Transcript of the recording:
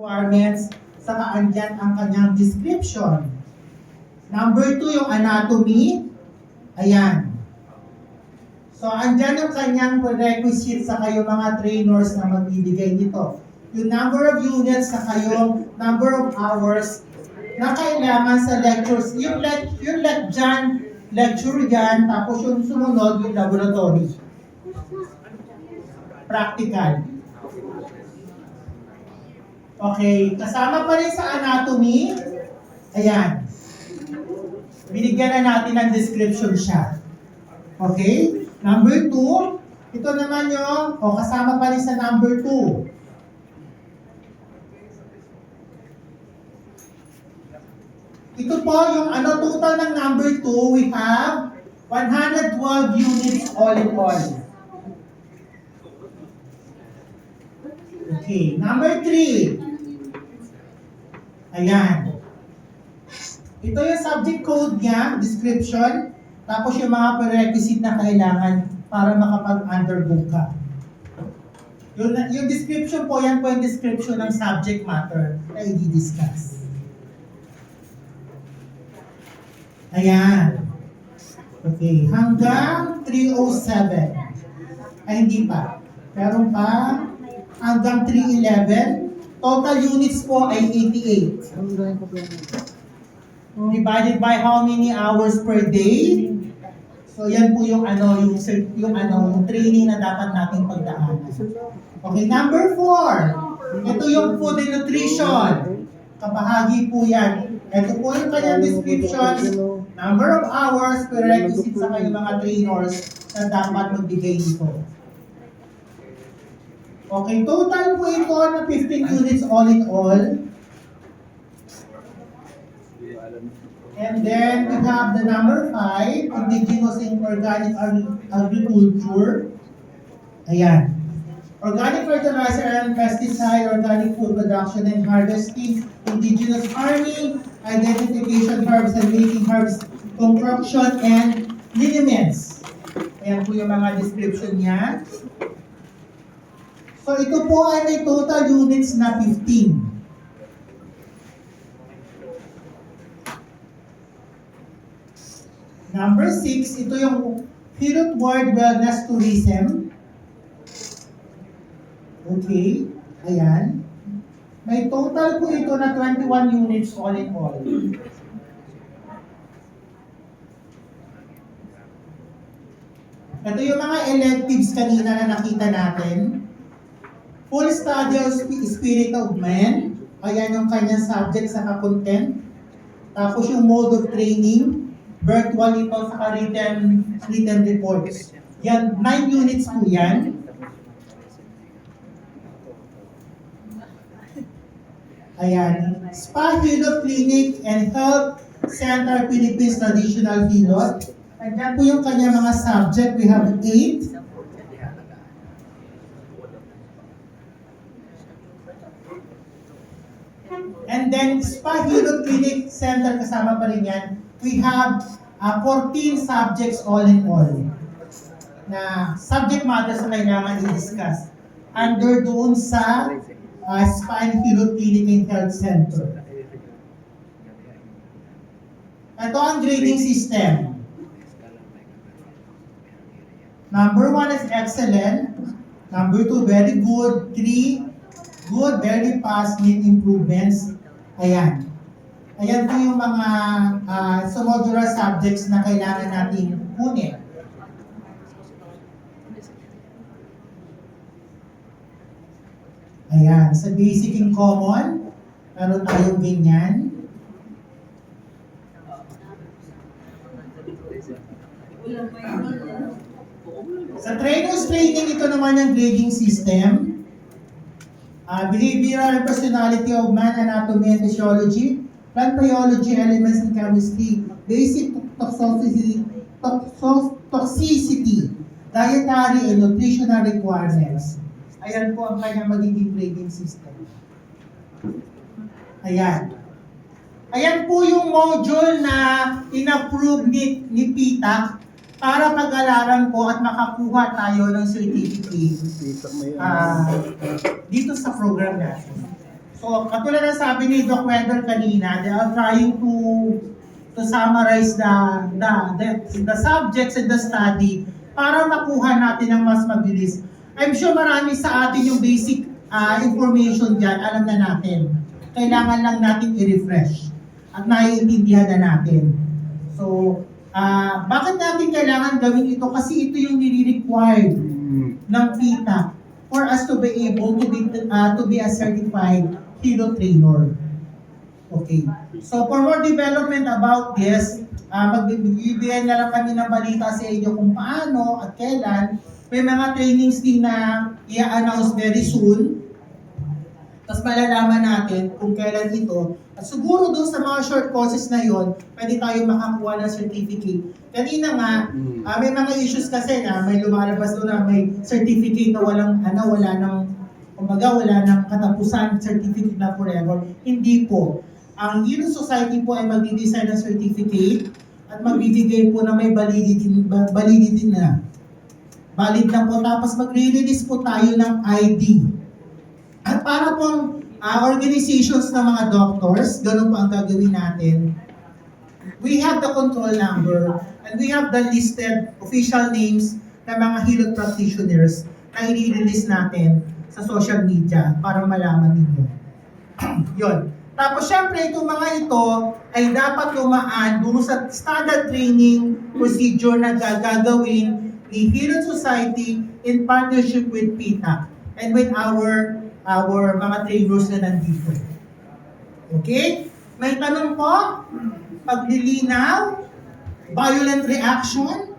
requirements, saka andyan ang kanyang description. Number 2, yung anatomy. Ayan. So, andyan yung kanyang prerequisites saka yung mga trainers na magbibigay nito. Yung number of units saka yung number of hours na kailangan sa lectures. Yung lecture yan, tapos yung sumunod yung laboratory. Practical. Okay, kasama pa rin sa anatomy. Ayan. Binigyan na natin ng description siya. Okay? Number 2, ito naman yung, kasama pa rin sa number 2. Ito po yung total ng number 2, we have 112 units all in all. Okay, number 3. Ayan. Ito yung subject code niya, description, tapos yung mga prerequisite na kailangan para makapag-undergo ka. Yung description po, yan po yung description ng subject matter na i-discuss. Ayan. Okay, hanggang 307. Ay, hindi pa. Meron pa hanggang 311. Total units po ay 88. Divided by how many hours per day? So yan po yung yung training na dapat nating pagdaanan. Okay, number 4. Ito yung food and nutrition. Kabahagi po yan. Ito po yung kanyang description, number of hours, prerequisites sa kanyang mga trainers na dapat magbigay nito. Okay, total po ito na 15 units all in all. And then we have the number 5, indigenous and organic agriculture. Ayan. Organic fertilizer and pesticide, organic food production and harvesting, indigenous farming, identification herbs and making herbs, construction and liniments. Ayan po yung mga description niya. So ito po ay may total units na 15. Number 6, ito yung Hilot World Wellness Tourism. Okay, ayan. May total po ito na 21 units all in all. Ito yung mga electives kanina na nakita natin. Full study of spirit of man. Ayan yung kanyang subject sa content. Tapos yung mode of training. Virtual ito sa written reports. Yan, 9 units po yan. Ayan. Spa Hilot Clinic and Health Center Philippines Traditional Hilot. Ayan po yung kanya mga subject. We have 8. And then, Spa Hilot Clinic Center, kasama pa rin yan. We have 14 subjects all in all na subject matters na kailangan i-discuss under doon sa Spa and Hilot Clinic and Health Center. Ito ang grading system. Number 1 is excellent. Number 2, very good. 3, good, very fast, need improvements. Ayan. Ayan po yung mga modular subjects na kailangan natin kunin. Ayan. Sa basic and common, meron tayong ganyan. Sa trainers training, ito naman yung grading system. Behavioral and personality of man, anatomy and physiology, plant biology, elements and chemistry, basic toxicity, dietary and nutritional requirements. Ayan po ang kanyang magiging grading system. Ayan. Ayan po yung module na in-approve ni PITAC para pag-aralan po at makakuha tayo ng certificate dito sa program natin. So, katulad ng sabi ni Doc Wendell kanina, they are trying to summarize the subjects in the study para makuha natin ng mas mabilis. I'm sure marami sa atin yung basic information dyan, alam na natin. Kailangan lang natin i-refresh at naiintindihan na natin. So, bakit natin kailangan gawin ito? Kasi ito yung nire-required ng PITA for us to be able to be a certified hero trainer. Okay. So for more development about this, magbibigay na lang kami ng balita sa inyo kung paano at kailan. May mga trainings din na i-announce very soon. Tapos malalaman natin kung kailan ito. At siguro doon sa mga short courses na yon, pwede tayo makakuha ng certificate. Kanina nga, may mga issues kasi na may lumalabas doon na may certificate na wala ng katapusan, certificate na forever. Hindi po. Ang Hero Society po ay magdi-design ng certificate at magbibigay po na may validity na. Valid na po. Tapos magre-release po tayo ng ID. At para pong organizations ng mga doctors, ganun po ang gagawin natin. We have the control number and we have the listed official names ng mga Hero practitioners na i-release natin sa social media para malaman ninyo. Yun. Tapos syempre itong mga ito ay dapat tumaan doon sa standard training procedure na gagawin ni Hero Society in partnership with PITA and with our mga trainers na nandito. Okay? May tanong po? Paglilinaw? Violent reaction?